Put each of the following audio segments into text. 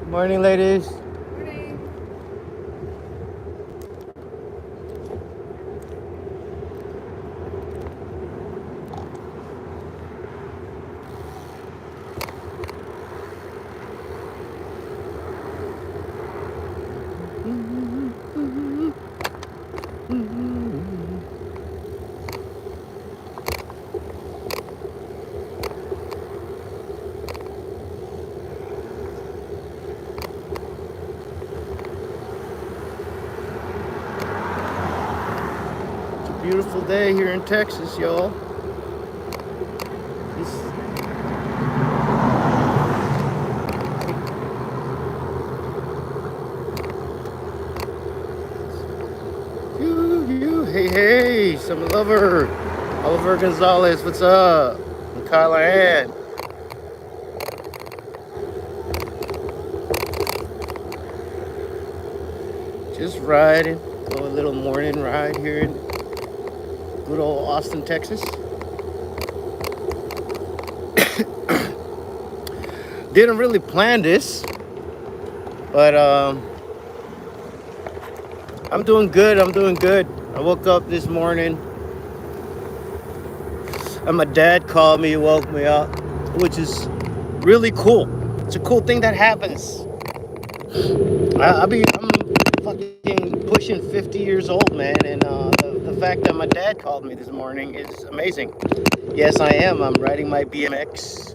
Morning, ladies. Beautiful day here in Texas, y'all. Hey, some lover. Oliver Gonzalez, what's up? And Kyla Ann. Just riding. Go a little morning ride here in good old Austin, Texas. Didn't really plan this, but I'm doing good. I woke up this morning and my dad called me, woke me up, which is really cool. It's a cool thing that happens. I'm fucking pushing 50 years old, man, and the fact that my dad called me this morning is amazing. Yes, I am. I'm riding my BMX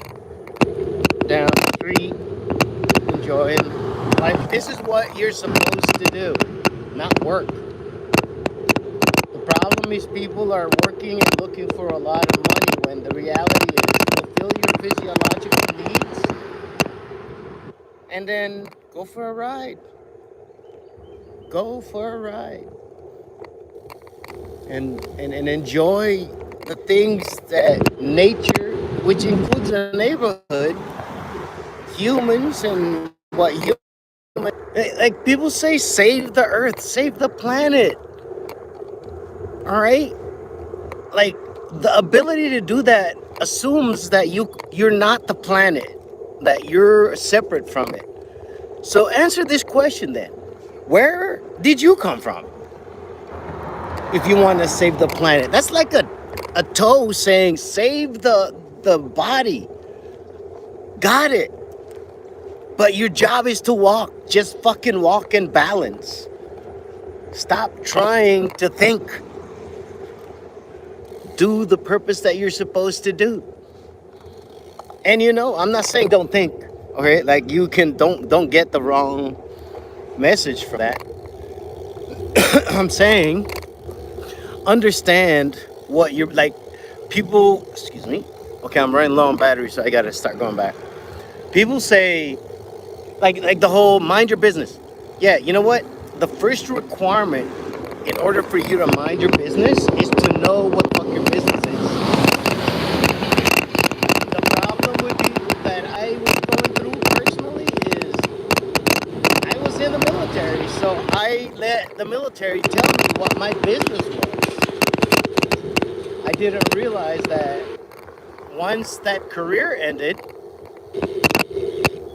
down the street, enjoying life. This is what you're supposed to do, not work. The problem is people are working and looking for a lot of money when the reality is fulfill your physiological needs and then go for a ride. Go for a ride. And enjoy the things that nature, which includes a neighborhood, humans, and what human, like people say, save the earth, save the planet. All right, like the ability to do that assumes that you're not the planet, that you're separate from it. So answer this question then: where did you come from? If you want to save the planet, that's like a toe saying save the body. Got it. But your job is to walk. Just fucking walk and balance. Stop trying to think. Do the purpose that you're supposed to do. And I'm not saying don't think. Okay, like you can don't get the wrong message for that. I'm saying understand what you're like. People, excuse me. Okay, I'm running low on battery, so I gotta start going back. People say, like the whole mind your business. Yeah, you know what? The first requirement in order for you to mind your business is to know what the fuck your business is. The problem with people that I was going through personally is I was in the military, so I let the military tell me what my business was. I didn't realize that once that career ended,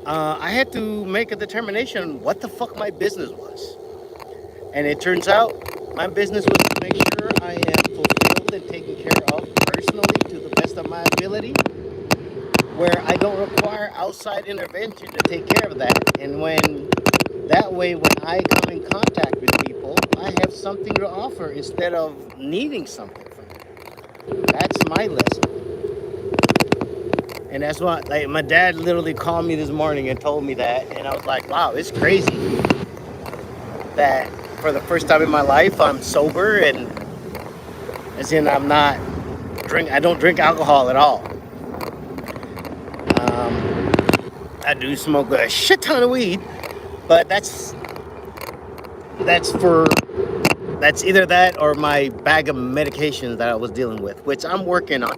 I had to make a determination what the fuck my business was. And it turns out my business was to make sure I am fulfilled and taken care of personally to the best of my ability, where I don't require outside intervention to take care of that. And when I come in contact with people, I have something to offer instead of needing something from them. That's my lesson. And that's what, like, my dad literally called me this morning and told me that. And I was like, wow, it's crazy that for the first time in my life, I'm sober, and as in I don't drink alcohol at all. I do smoke a shit ton of weed, but that's either that or my bag of medications that I was dealing with, which I'm working on.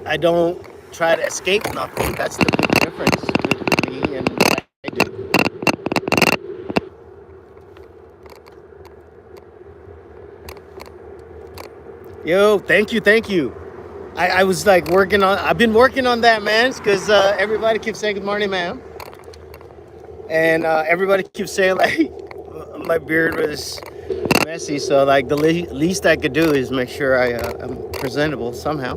I don't try to escape nothing. That's the big difference with me and what I do. Yo, thank you, thank you. I was like I've been working on that, man, because everybody keeps saying good morning, ma'am. And everybody keeps saying like my beard was messy. So like the least I could do is make sure I'm presentable somehow.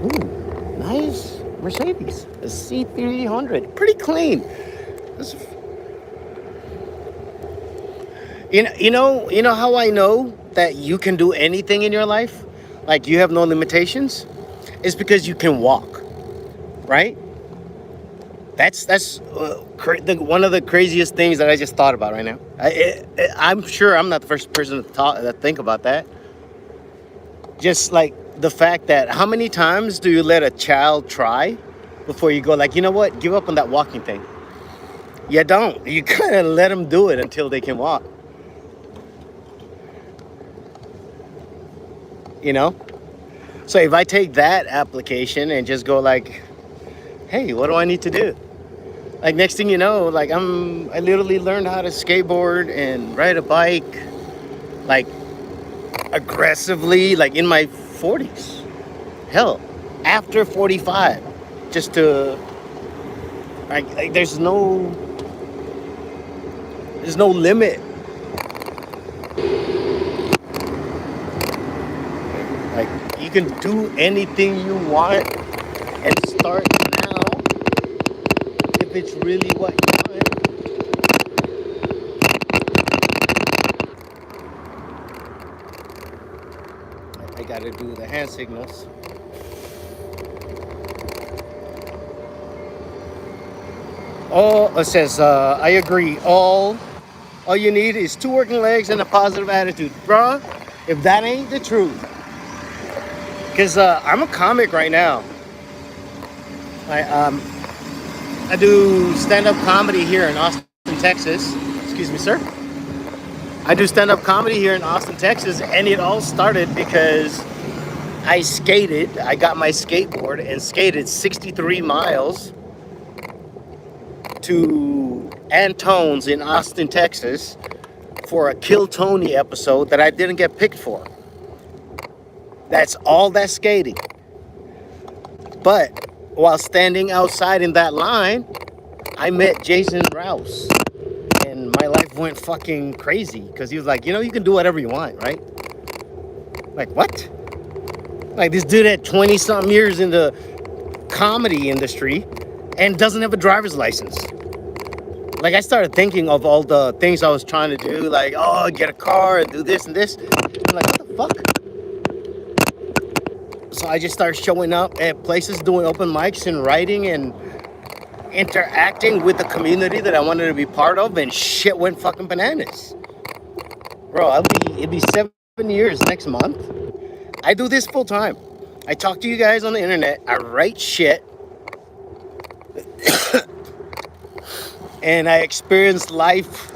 Ooh, nice Mercedes, a C300, pretty clean. That's, you know how I know that you can do anything in your life, like you have no limitations, is because you can walk, right? That's one of the craziest things that I just thought about right now. I'm sure I'm not the first person to think about that. Just like the fact that how many times do you let a child try before you go like, you know what, give up on that walking thing? You don't. You kind of let them do it until they can walk. You know? So if I take that application and just go like, hey, what do I need to do? Like next thing you know, like I literally learned how to skateboard and ride a bike, like aggressively, like in my 40s. Hell, after 45, just to like there's no limit. Like you can do anything you want and start now if it's really what you want. I gotta do the hand signals. Oh, it says, I agree. All you need is 2 working legs and a positive attitude. Bruh, if that ain't the truth. Because I'm a comic right now. I do stand-up comedy here in Austin, Texas. Excuse me, sir. I do stand-up comedy here in Austin, Texas, and it all started because I skated. I got my skateboard and skated 63 miles to Antone's in Austin, Texas for a Kill Tony episode that I didn't get picked for. That's all that skating. But while standing outside in that line, I met Jason Rouse. And my life went fucking crazy because he was like, you know, you can do whatever you want, right? Like, what? Like this dude had 20-something years in the comedy industry and doesn't have a driver's license. Like I started thinking of all the things I was trying to do, like, oh, get a car and do this and this. I'm like, what the fuck? So I just started showing up at places, doing open mics and writing and interacting with the community that I wanted to be part of, and shit went fucking bananas. Bro, it'd be 7 years next month. I do this full time. I talk to you guys on the internet. I write shit. And I experience life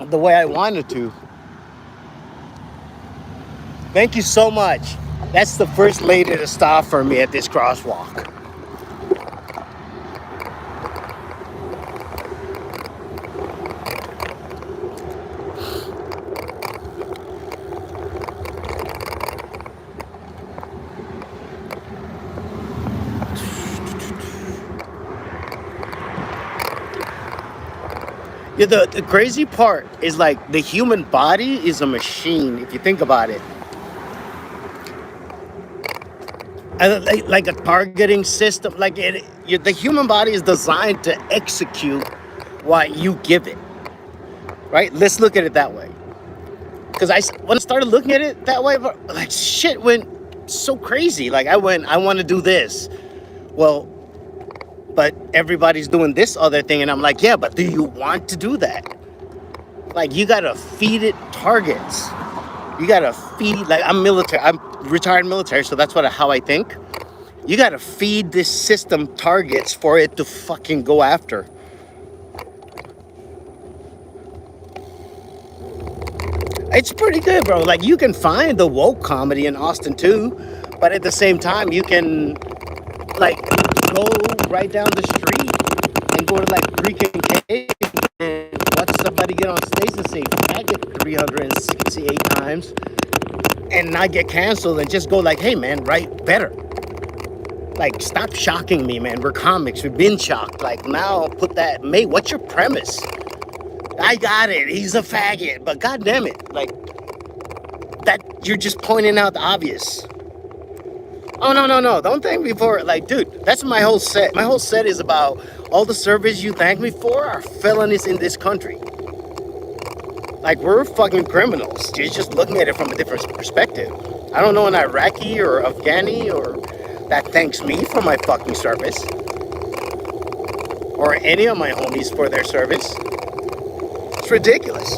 the way I wanted to. Thank you so much. That's the first lady to stop for me at this crosswalk. Yeah, the crazy part is like the human body is a machine if you think about it. Like a targeting system, like the human body is designed to execute what you give it, right? Let's look at it that way. Because when I started looking at it that way, like shit went so crazy. Like I want to do this. Well, but everybody's doing this other thing, and I'm like, yeah, but do you want to do that? Like you gotta feed it targets. You gotta feed, like I'm retired military, so that's how I think. You gotta feed this system targets for it to fucking go after. It's pretty good, bro. Like you can find the woke comedy in Austin too, but at the same time, you can like go right down the street and go to like freaking cave and watch somebody get on stage and say faggot 368 times and not get canceled and just go like, hey man, write better. Like stop shocking me, man. We're comics. We've been shocked. Like now put that, mate, what's your premise? I got it. He's a faggot. But god damn it. Like that you're just pointing out the obvious. Oh no, no, no. Don't thank me for it. Like, dude, that's my whole set. My whole set is about all the service you thank me for are felonies in this country. Like we're fucking criminals. You're just looking at it from a different perspective. I don't know an Iraqi or Afghani or that thanks me for my fucking service. Or any of my homies for their service. It's ridiculous.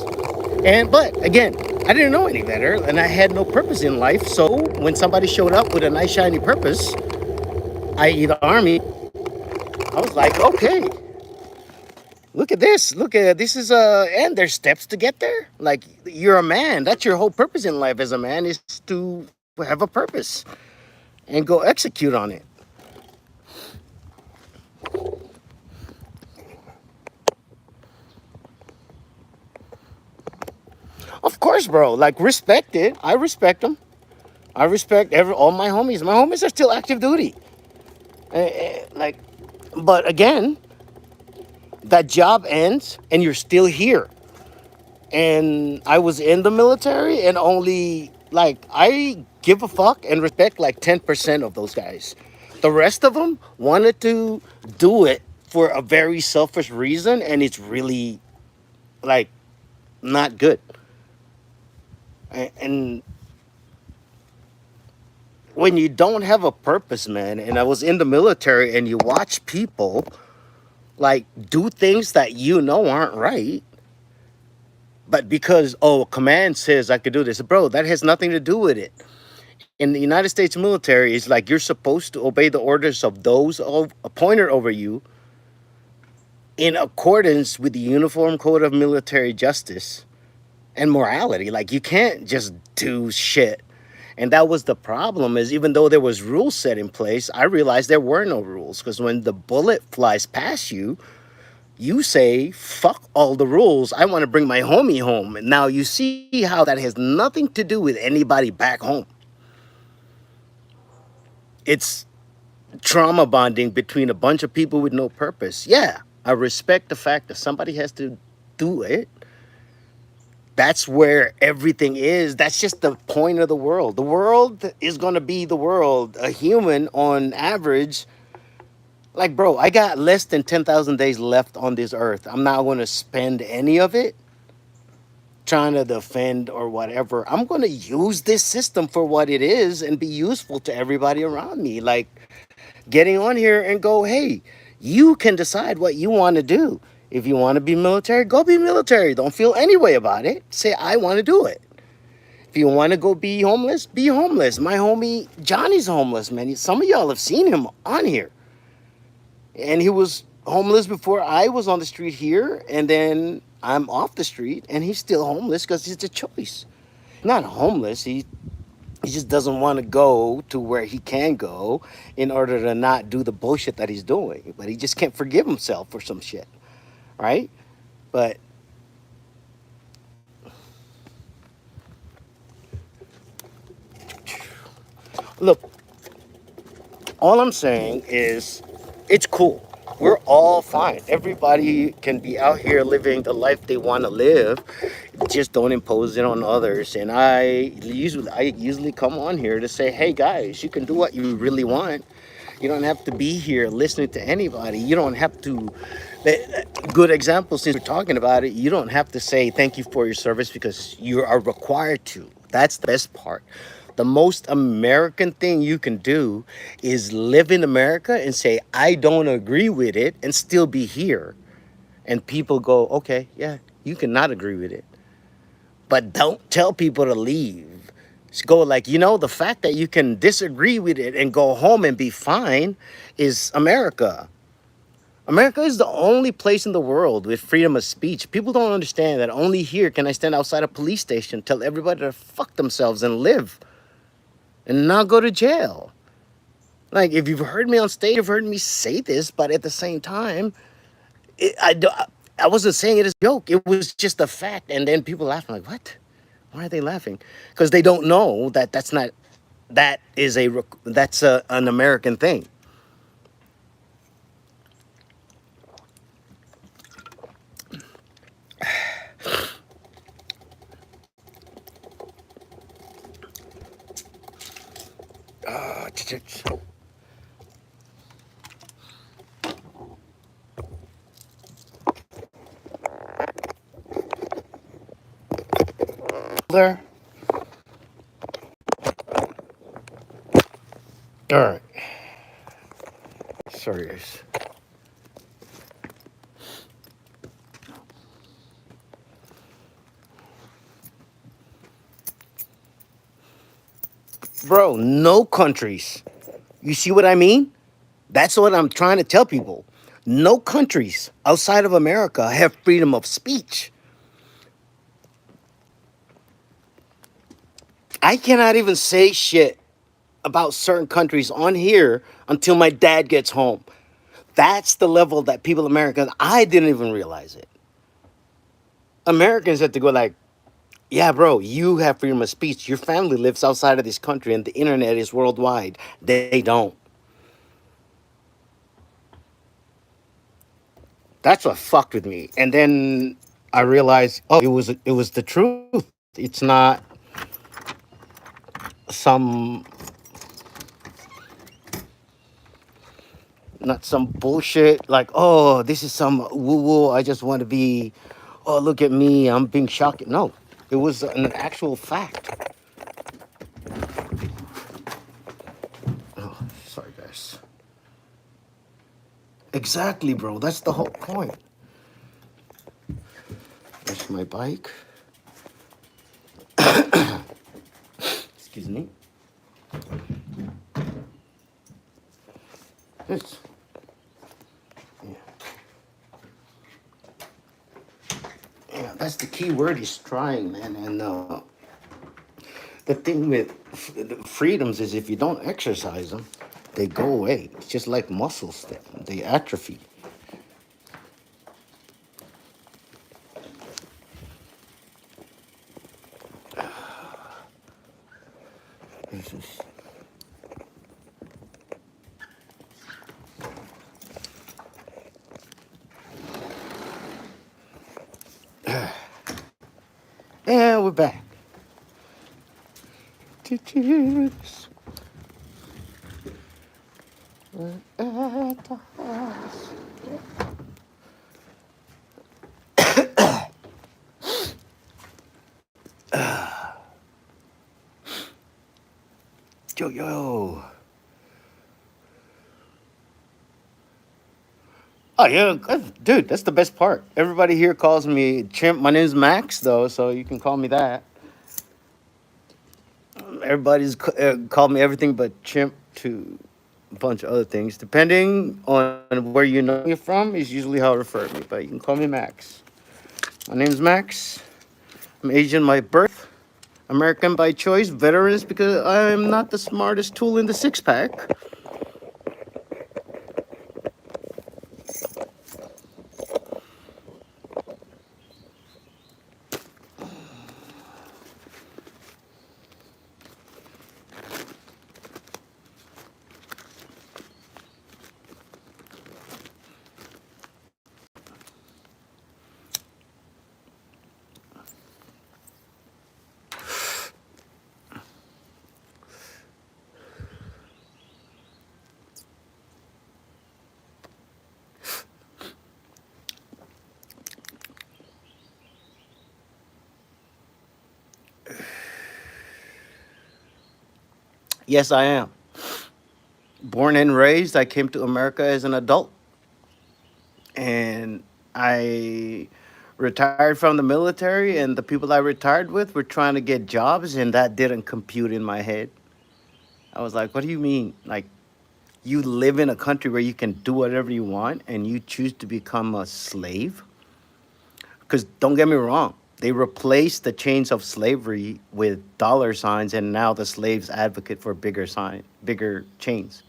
But again, I didn't know any better and I had no purpose in life. So when somebody showed up with a nice shiny purpose, i.e. the army, I was like, okay, look at this. Look at this is and there's steps to get there. Like you're a man. That's your whole purpose in life as a man is to have a purpose and go execute on it. Of course, bro. Like respect it. I respect them. I respect all my homies. My homies are still active duty. Like, but again, that job ends and you're still here. And I was in the military and only like I give a fuck and respect like 10% of those guys. The rest of them wanted to do it for a very selfish reason and it's really like not good. And when you don't have a purpose, man, and I was in the military and you watch people like do things that you know aren't right, but because oh command says I could do this, bro, that has nothing to do with it. In the United States military, it's like you're supposed to obey the orders of those appointed over you in accordance with the Uniform Code of Military Justice and morality. Like you can't just do shit. And that was the problem is even though there was rules set in place, I realized there were no rules because when the bullet flies past you, you say, fuck all the rules. I want to bring my homie home. And now you see how that has nothing to do with anybody back home. It's trauma bonding between a bunch of people with no purpose. Yeah, I respect the fact that somebody has to do it. That's where everything is. That's just the point of the world. The world is going to be the world. A human on average, like, bro, I got less than 10,000 days left on this earth. I'm not going to spend any of it trying to defend or whatever. I'm going to use this system for what it is and be useful to everybody around me. Like getting on here and go, hey, you can decide what you want to do. If you want to be military, go be military. Don't feel any way about it. Say, I want to do it. If you want to go be homeless, be homeless. My homie Johnny's homeless, man. Some of y'all have seen him on here. And he was homeless before I was on the street here. And then I'm off the street and he's still homeless because it's a choice. Not homeless. He just doesn't want to go to where he can go in order to not do the bullshit that he's doing. But he just can't forgive himself for some shit. Right? But look, all I'm saying is it's cool. We're all fine. Everybody can be out here living the life they want to live. Just don't impose it on others. And I usually come on here to say, hey guys, you can do what you really want. You don't have to be here listening to anybody. You don't have to. Good example, since we're talking about it, you don't have to say thank you for your service because you are required to. That's the best part. The most American thing you can do is live in America and say, I don't agree with it and still be here. And people go, okay, yeah, you cannot agree with it. But don't tell people to leave. Just go like, the fact that you can disagree with it and go home and be fine is America. America is the only place in the world with freedom of speech. People don't understand that only here can I stand outside a police station, tell everybody to fuck themselves and live and not go to jail. Like, if you've heard me on stage, you've heard me say this, but at the same time, I wasn't saying it as a joke. It was just a fact. And then people laugh. I'm like, what? Why are they laughing? Because they don't know that that's not, that's an American thing. Uh, there. All right. Sorry, guys. Bro, no countries. You see what I mean? That's what I'm trying to tell people. No countries outside of America have freedom of speech. I cannot even say shit about certain countries on here until my dad gets home. That's the level that people Americans, I didn't even realize it. Americans have to go like, yeah, bro, you have freedom of speech. Your family lives outside of this country and the internet is worldwide. They don't. That's what fucked with me. And then I realized, oh, it was the truth. It's not some not some bullshit like, oh, this is some woo woo. I just want to be, oh, look at me, I'm being shocked. No, it was an actual fact. Oh, sorry, guys. Exactly, bro. That's the whole point. That's my bike. Excuse me. It's, yeah. Yeah, that's the key word is trying, man. And the thing with freedoms is if you don't exercise them, they go away. It's just like muscles, they atrophy. It's just, and we're back. Yo, yo. Oh, yeah, dude, that's the best part. Everybody here calls me Chimp. My name's Max, though, so you can call me that. Everybody's called me everything but Chimp to a bunch of other things. Depending on where you know me from, is usually how I refer to me, but you can call me Max. My name's Max. I'm Asian by birth, American by choice, veterans because I'm not the smartest tool in the six pack. Yes, I am. Born and raised, I came to America as an adult. And I retired from the military, and the people I retired with were trying to get jobs, and that didn't compute in my head. I was like, what do you mean? Like, you live in a country where you can do whatever you want and you choose to become a slave, because don't get me wrong, they replaced the chains of slavery with dollar signs, and now the slaves advocate for bigger chains.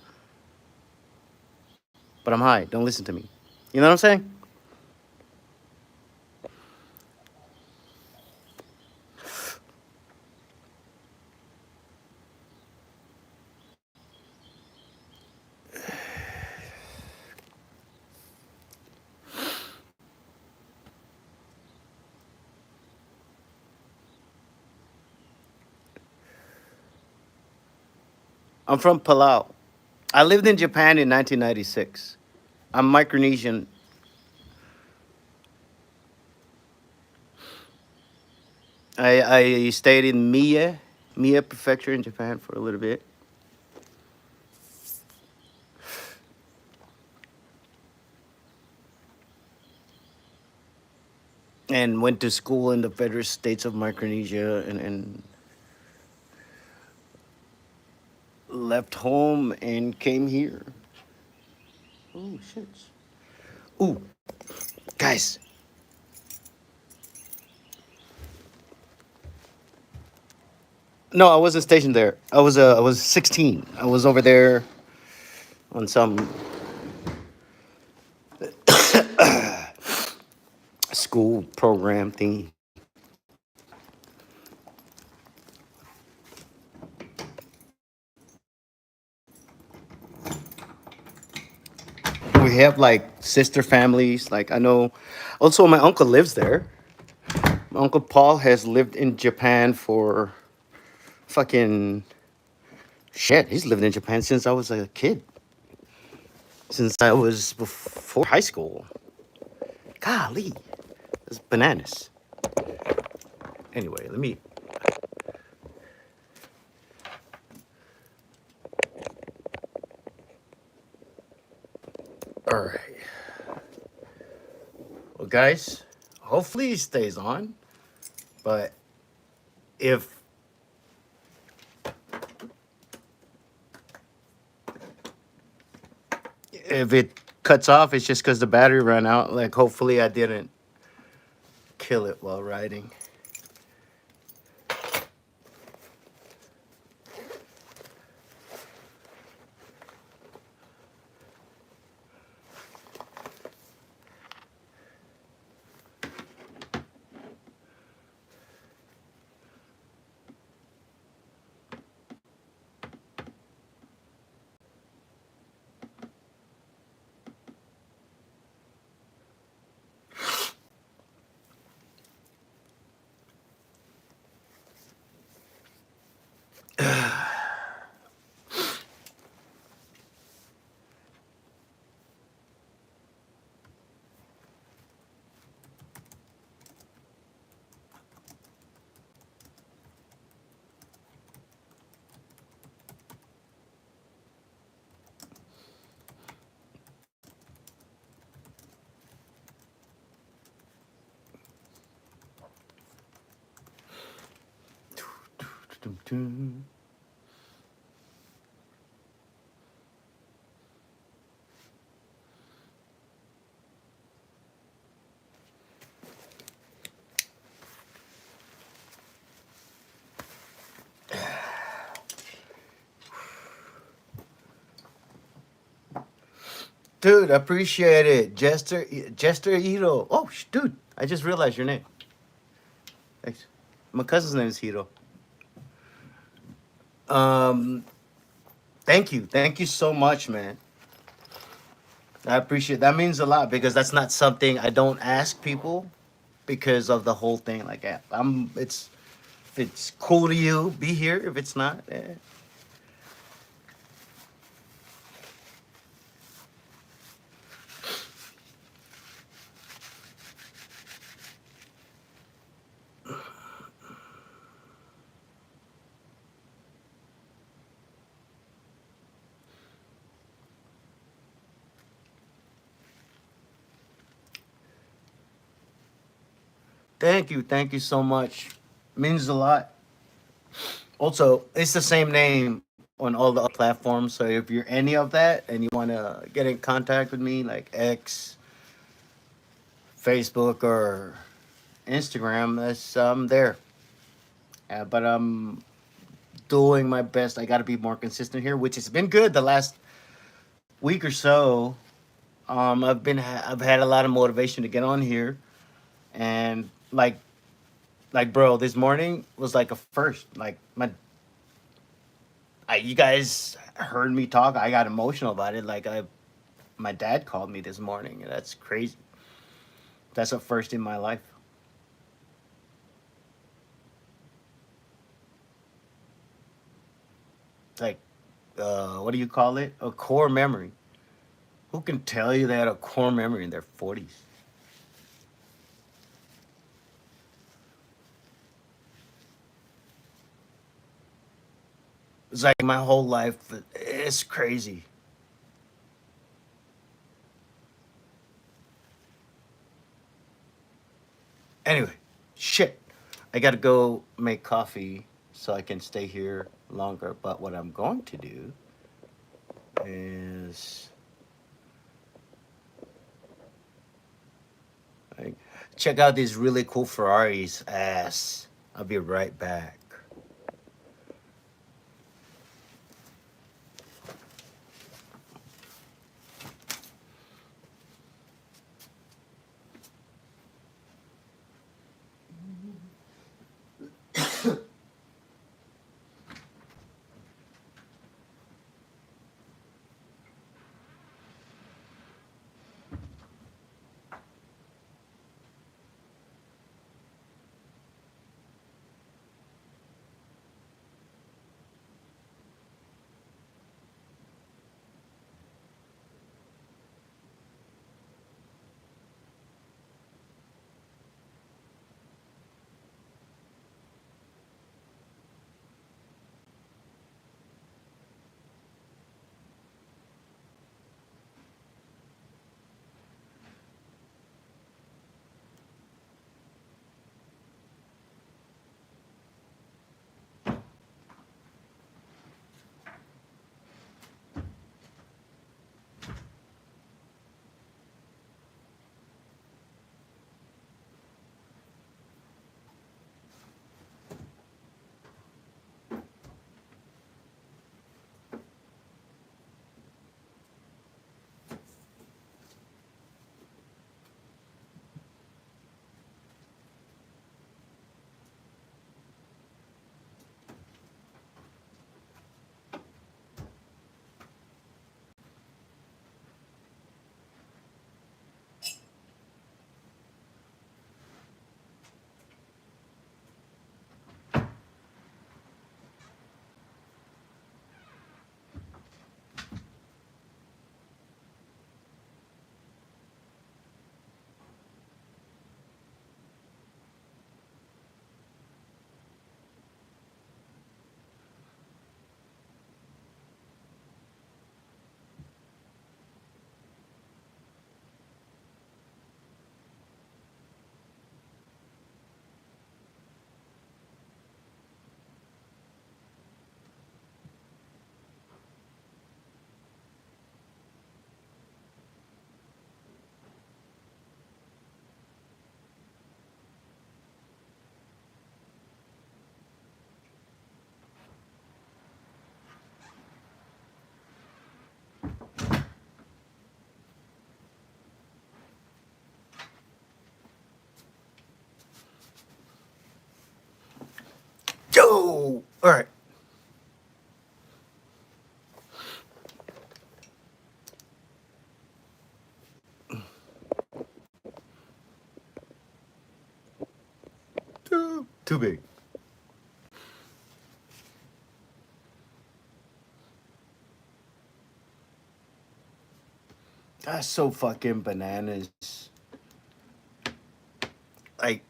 But I'm high. Don't listen to me. You know what I'm saying? I'm from Palau. I lived in Japan in 1996. I'm Micronesian. I stayed in Mie Prefecture in Japan for a little bit, and went to school in the Federal States of Micronesia, and left home and came here. Oh shit! Ooh, guys. No, I wasn't stationed there. I was 16. I was over there on some school program thing. We have like sister families. Like I know, also my uncle lives there. My uncle Paul has lived in Japan for fucking shit. He's lived in Japan since I was a kid. Since I was before high school. Golly, it's bananas. Anyway, let me. All right. Well, guys, hopefully he stays on. But if if it cuts off, it's just because the battery ran out. Like, hopefully, I didn't kill it while riding. Dude, appreciate it. Jester Hiro. Oh, dude, I just realized your name. Thanks. My cousin's name is Hiro. Um, thank you. Thank you so much, man. I appreciate that. Means a lot because that's not something I don't ask people because of the whole thing. Like, it's if it's cool to you, be here. If it's not, thank you. Thank you so much. Means a lot. Also, it's the same name on all the platforms. So if you're any of that and you want to get in contact with me, like X, Facebook, or Instagram, that's there. But I'm doing my best. I got to be more consistent here, which has been good the last week or so. I've had a lot of motivation to get on here, and bro, this morning was like a first. Like you guys heard me talk. I got emotional about it. My dad called me this morning. That's crazy. That's a first in my life. Like, what do you call it? A core memory. Who can tell you they had a core memory in their 40s? It's like my whole life. It's crazy. Anyway, shit. I gotta go make coffee so I can stay here longer. But what I'm going to do is like, check out these really cool Ferraris. Ass. I'll be right back. Yo! All right. Too big. That's so fucking bananas. Like,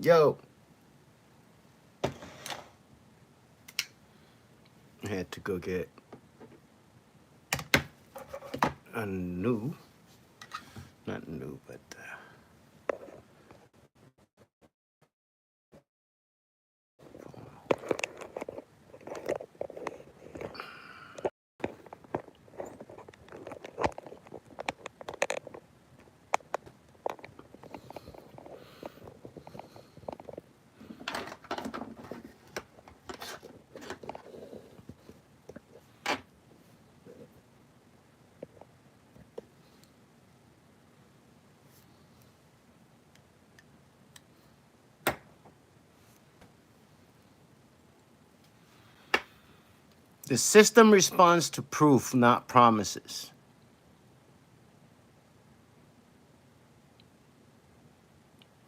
Yo, I had to go get a new, not new, but the system responds to proof, not promises.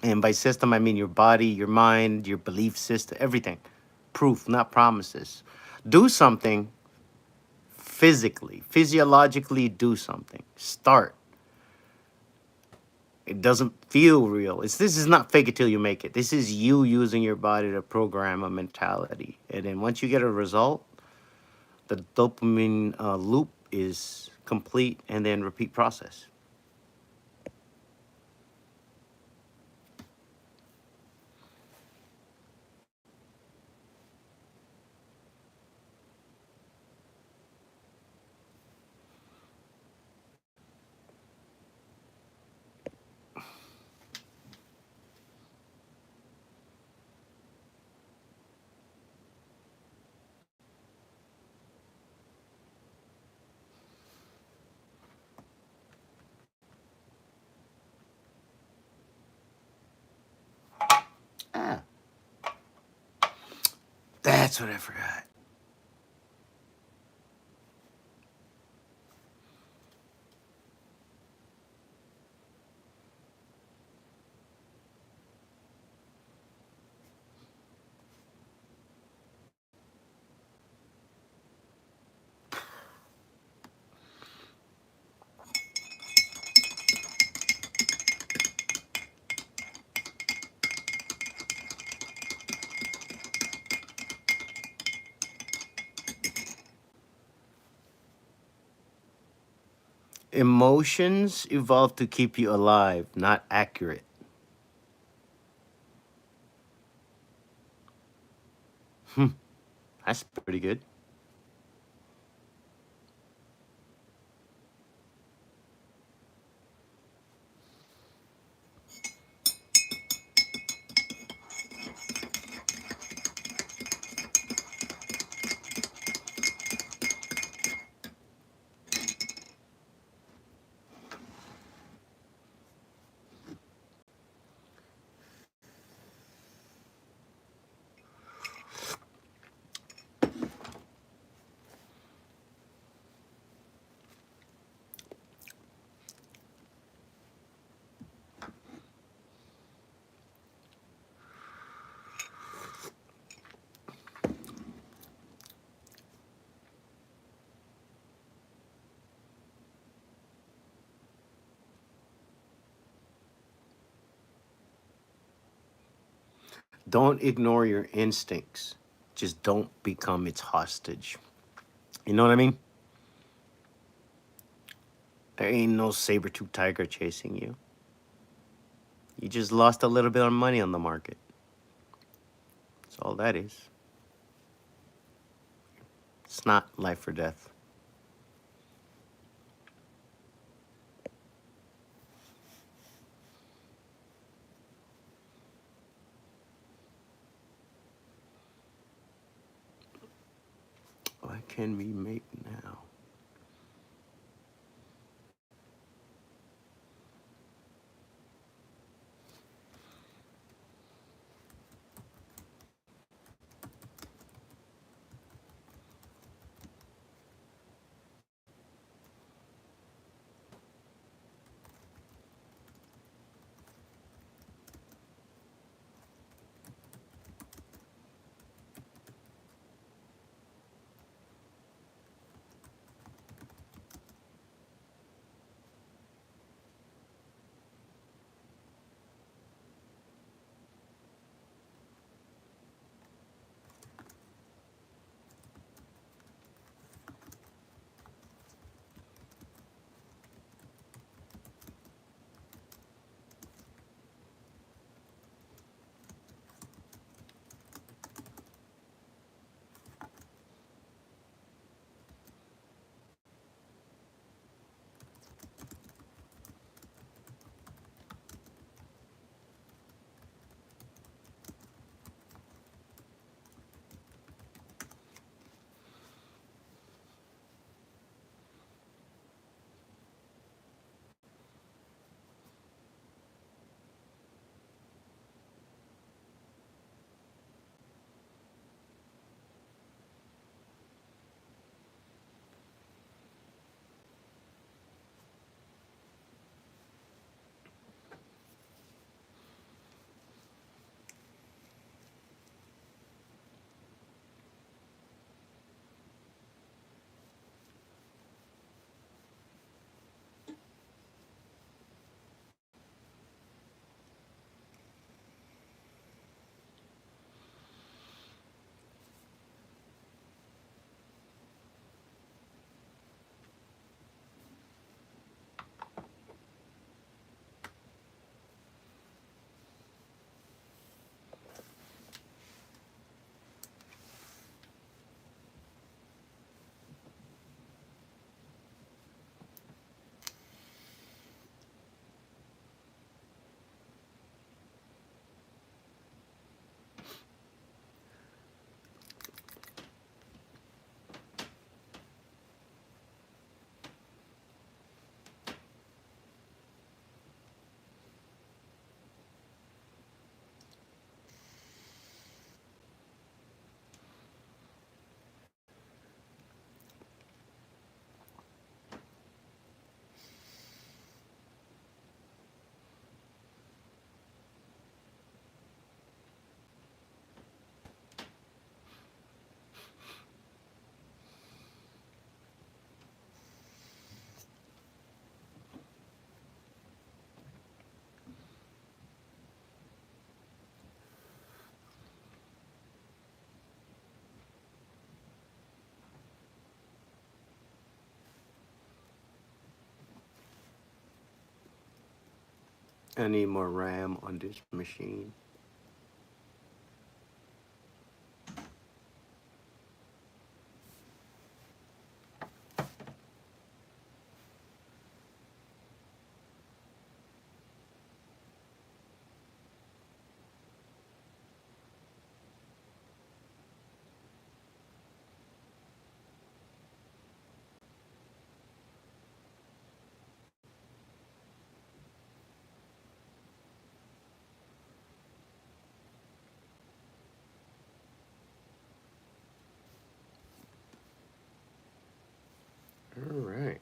And by system, I mean your body, your mind, your belief system, everything. Proof, not promises. Do something physically, physiologically do something. Start. It doesn't feel real. This is not fake it till you make it. This is you using your body to program a mentality. And then once you get a result, the dopamine loop is complete, and then repeat process. Ah, that's what I forgot. Emotions evolve to keep you alive, not accurate. That's pretty good. Don't ignore your instincts. Just don't become its hostage. You know what I mean? There ain't no saber-tooth tiger chasing you. You just lost a little bit of money on the market. That's all that is. It's not life or death. What can we make now? I need more RAM on this machine. All right.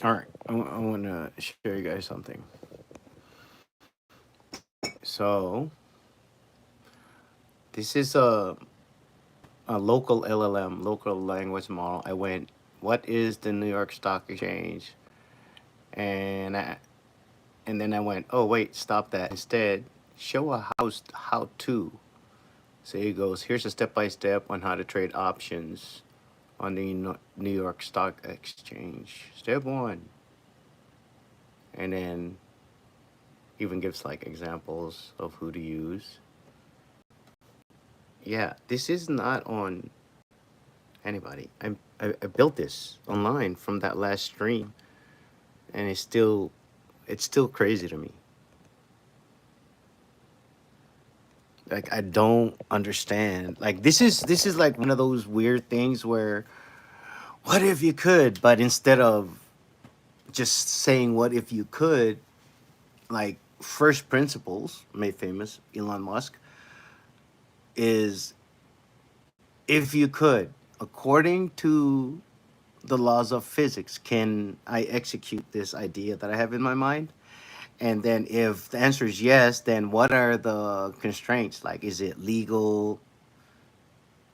All right, I want to share you guys something. So this is a local LLM, local language model. I went, what is the New York Stock Exchange? And then I went, oh wait, stop that. Instead, show a how to. So he goes, here's a step by step on how to trade options on the New York Stock Exchange. Step one. And then even gives like examples of who to use. Yeah, this is not on anybody. I built this online from that last stream, and it's still crazy to me. Like I don't understand. Like this is like one of those weird things where what if you could, but instead of just saying what if you could, like first principles made famous Elon Musk is if you could, according to the laws of physics, can I execute this idea that I have in my mind? And then if the answer is yes, then what are the constraints? Like, is it legal?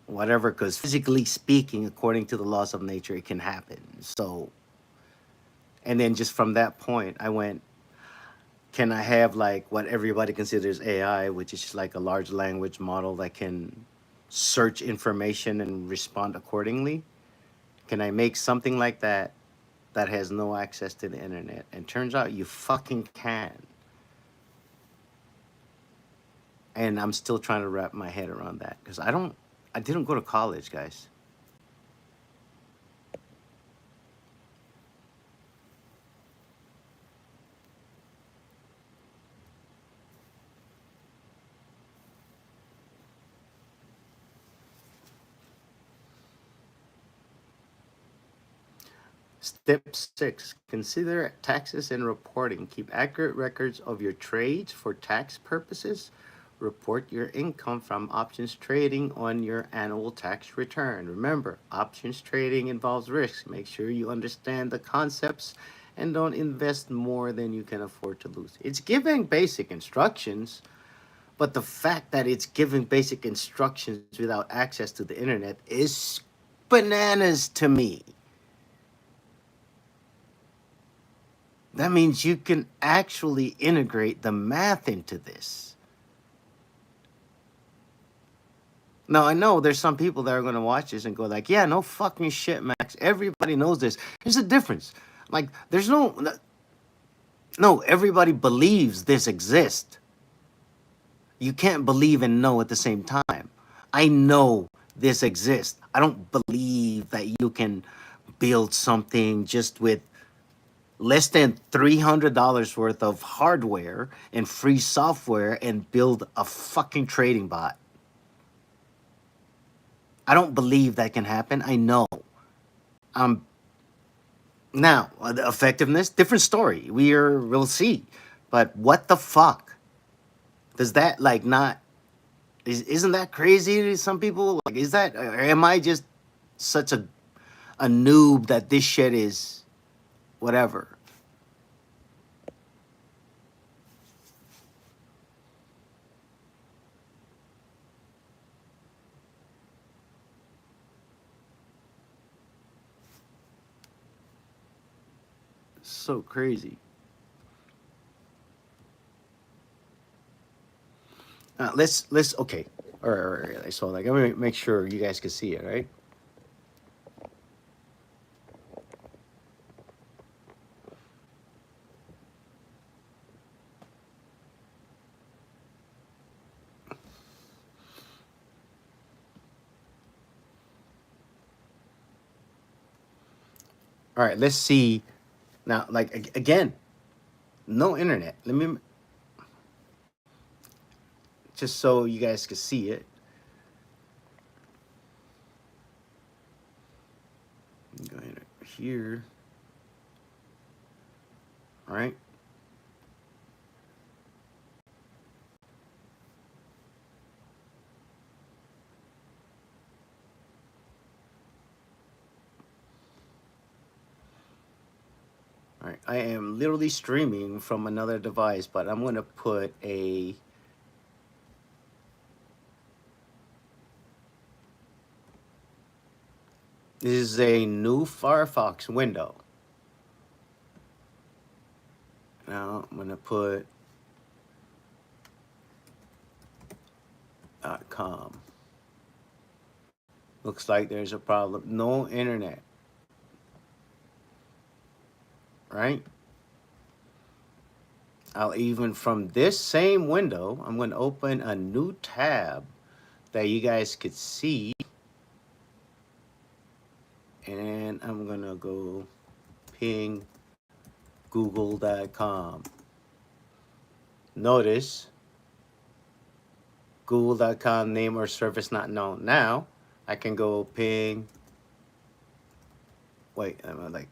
Whatever, because physically speaking, according to the laws of nature, it can happen. So, and then just from that point, I went, can I have like what everybody considers AI, which is like a large language model that can search information and respond accordingly? Can I make something like that that has no access to the internet? And turns out you fucking can. And I'm still trying to wrap my head around that because I didn't go to college, guys. Step six, consider taxes and reporting. Keep accurate records of your trades for tax purposes. Report your income from options trading on your annual tax return. Remember, options trading involves risks. Make sure you understand the concepts and don't invest more than you can afford to lose. It's giving basic instructions, but the fact that it's giving basic instructions without access to the internet is bananas to me. That means you can actually integrate the math into this. Now I know there's some people that are going to watch this and go like, "Yeah, no fucking shit, Max. Everybody knows this." Here's the difference. Like, there's no. Everybody believes this exists. You can't believe and know at the same time. I know this exists. I don't believe that you can build something just with less than $300 worth of hardware and free software and build a fucking trading bot. I don't believe that can happen. I know. Um, Now the effectiveness, different story. We'll see. But what the fuck does that like not? Isn't that crazy to some people? Like, is that? Or am I just such a noob that this shit is whatever? So crazy. Let's okay. All right. So like, I'm gonna make sure you guys can see it, right? All right. Let's see now. Like again, no internet. Let me just so you guys can see it. Go ahead here. All right. All right, I am literally streaming from another device, but I'm gonna put a this is a new Firefox window. Now I'm gonna put .com. Looks like there's a problem. No internet, right? I'll even from this same window, I'm going to open a new tab that you guys could see. And I'm going to go ping google.com. Notice google.com name or service not known. Now I can go ping, wait, I'm like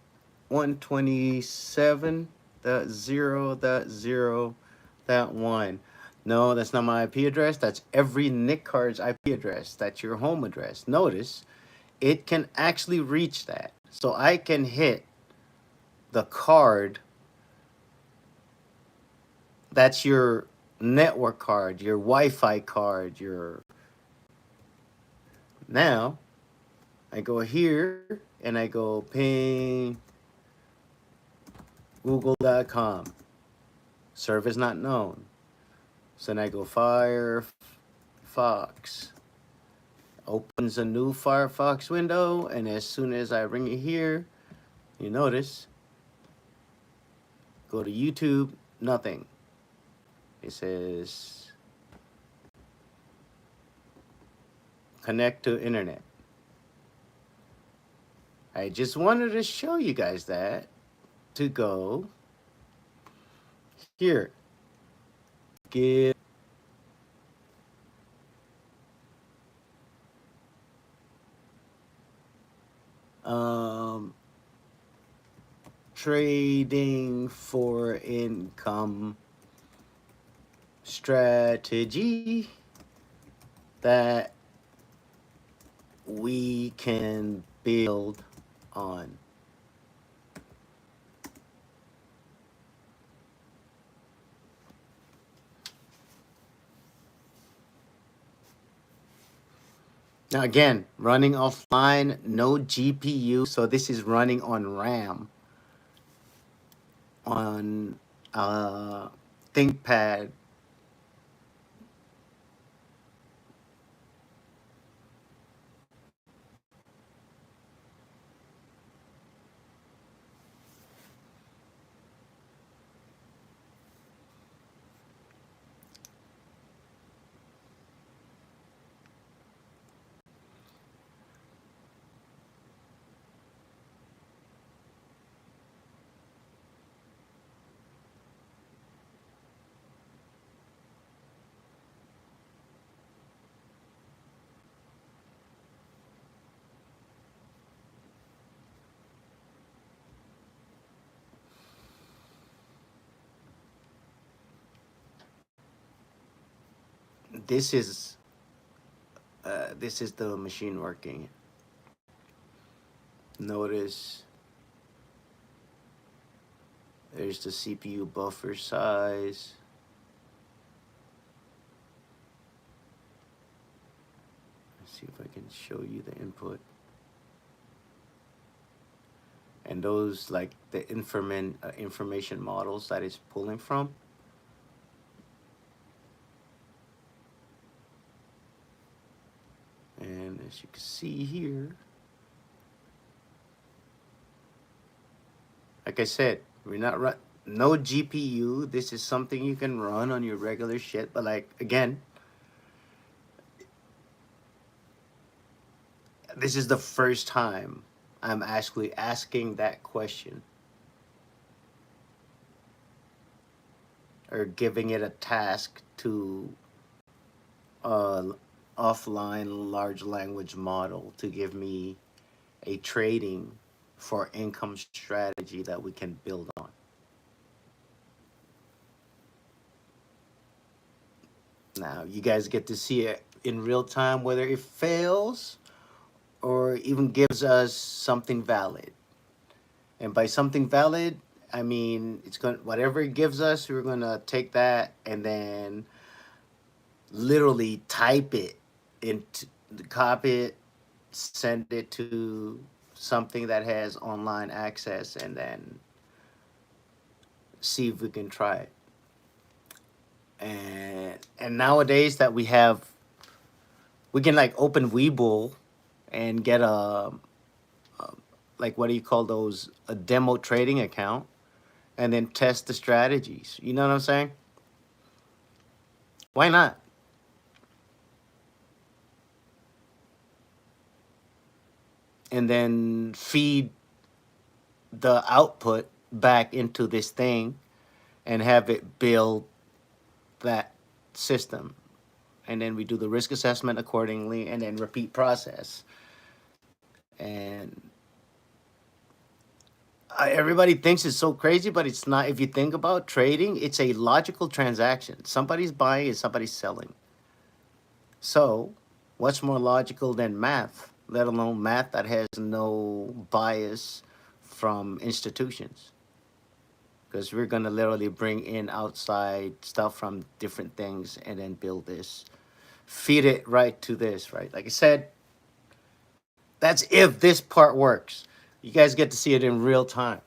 127.0.0.1. No, that's not my IP address. That's every Nick card's IP address. That's your home address. Notice it can actually reach that. So I can hit the card. That's your network card, your Wi-Fi card, your... Now I go here and I go ping google.com. Service not known. So then I go Firefox. Opens a new Firefox window, and as soon as I bring it here, you notice, go to YouTube, nothing. It says connect to internet. I just wanted to show you guys that, to go here, give trading for income strategy that we can build on. Now again, running offline, no GPU, so this is running on RAM, on ThinkPad. This is the machine working. Notice there's the CPU buffer size. Let's see if I can show you the input. And those, like the information models that it's pulling from. And as you can see here, like I said, we're not no GPU. This is something you can run on your regular shit. But like, again, this is the first time I'm actually asking that question, or giving it a task to offline large language model to give me a trading for income strategy that we can build on. Now you guys get to see it in real time, whether it fails or even gives us something valid. And by something valid, I mean, it's going whatever it gives us, we're gonna take that and then literally type it into, copy it, send it to something that has online access, and then see if we can try it. And nowadays that we have, we can like open Webull and get a like what do you call those, a demo trading account, and then test the strategies. You know what I'm saying? Why not? And then feed the output back into this thing and have it build that system. And then we do the risk assessment accordingly and then repeat process. And everybody thinks it's so crazy, but it's not. If you think about trading, it's a logical transaction. Somebody's buying and somebody's selling. So, what's more logical than math, let alone math that has no bias from institutions? Because we're going to literally bring in outside stuff from different things and then build this, feed it right to this, right? Like I said, that's if this part works. You guys get to see it in real time.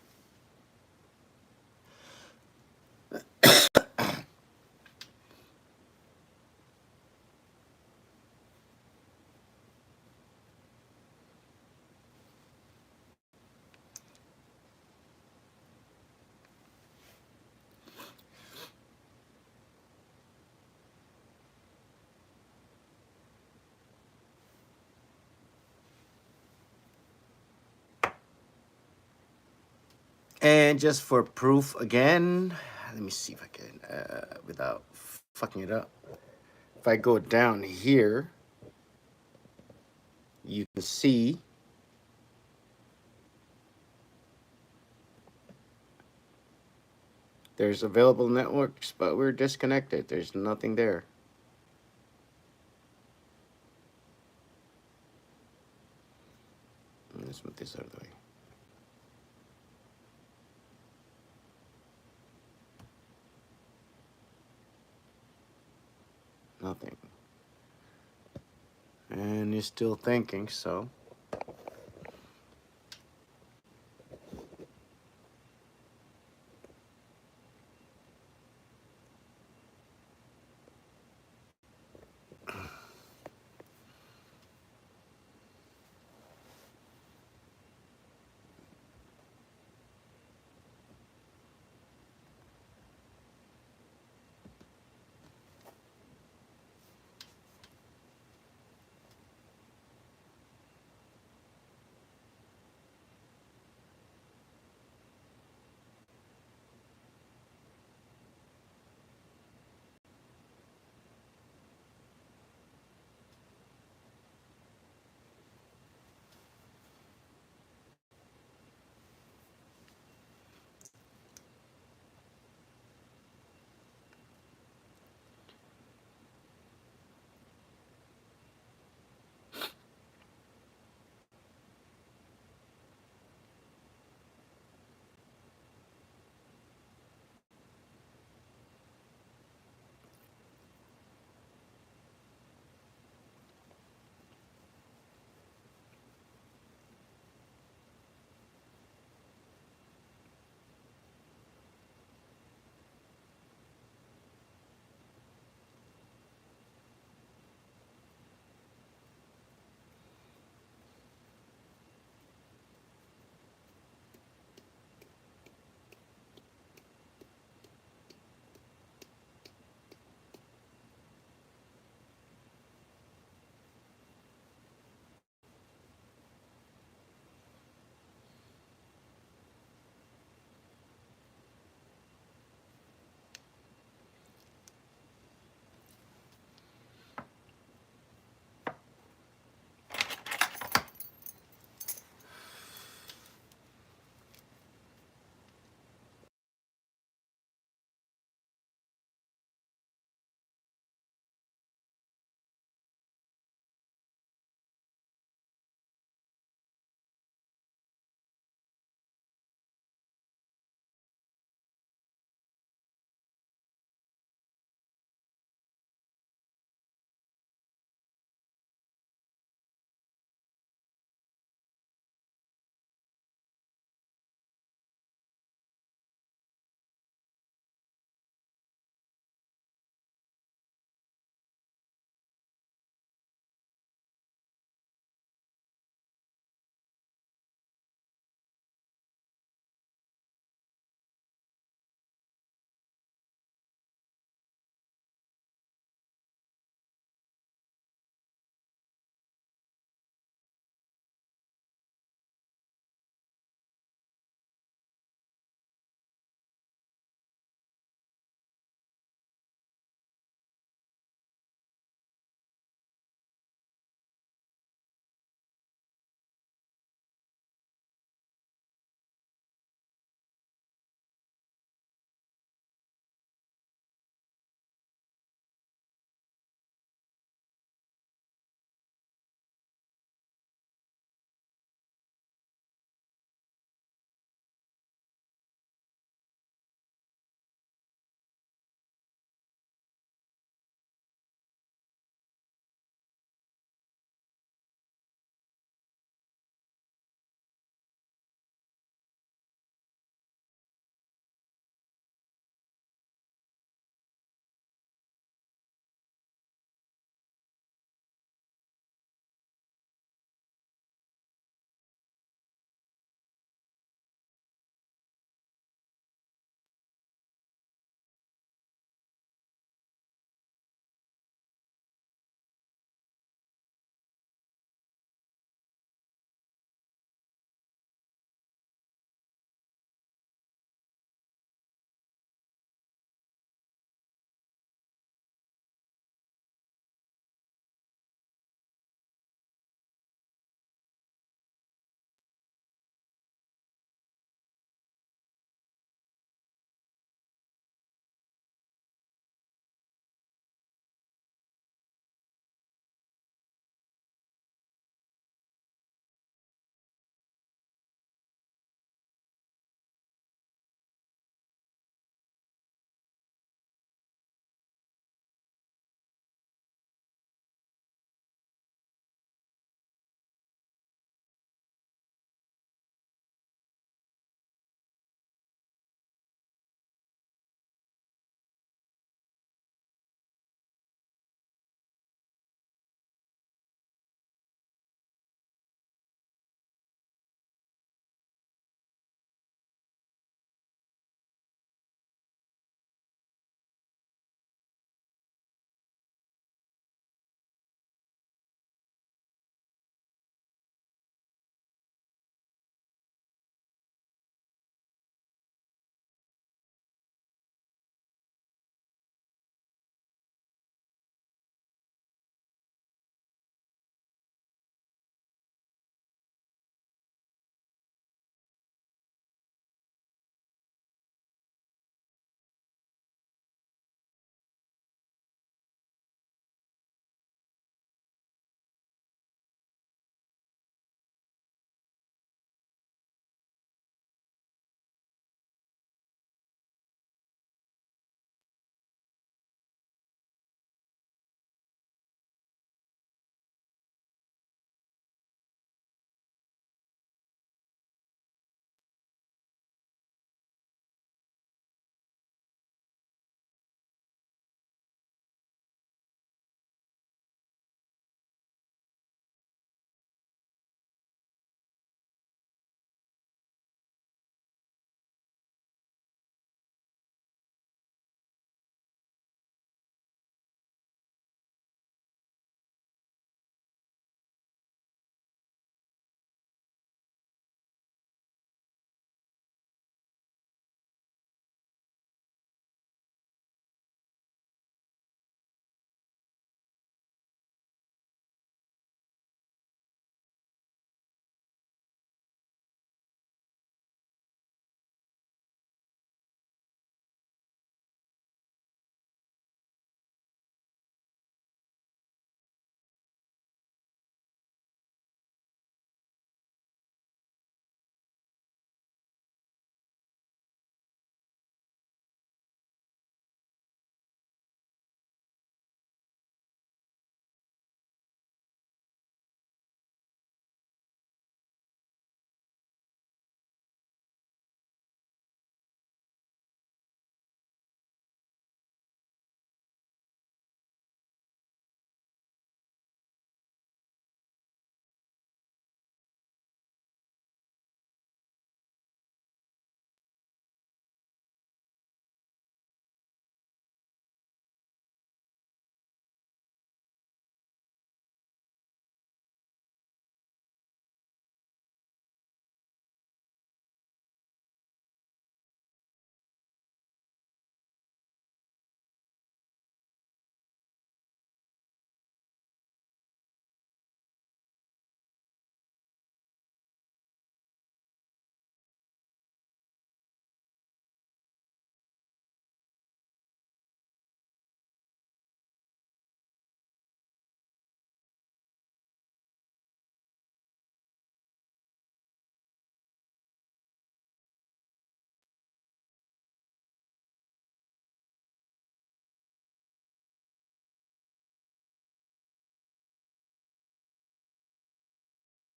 And just for proof again, let me see if I can, without fucking it up. If I go down here, you can see there's available networks, but we're disconnected. There's nothing there. Let's move this out of the way. Nothing. And you're still thinking, so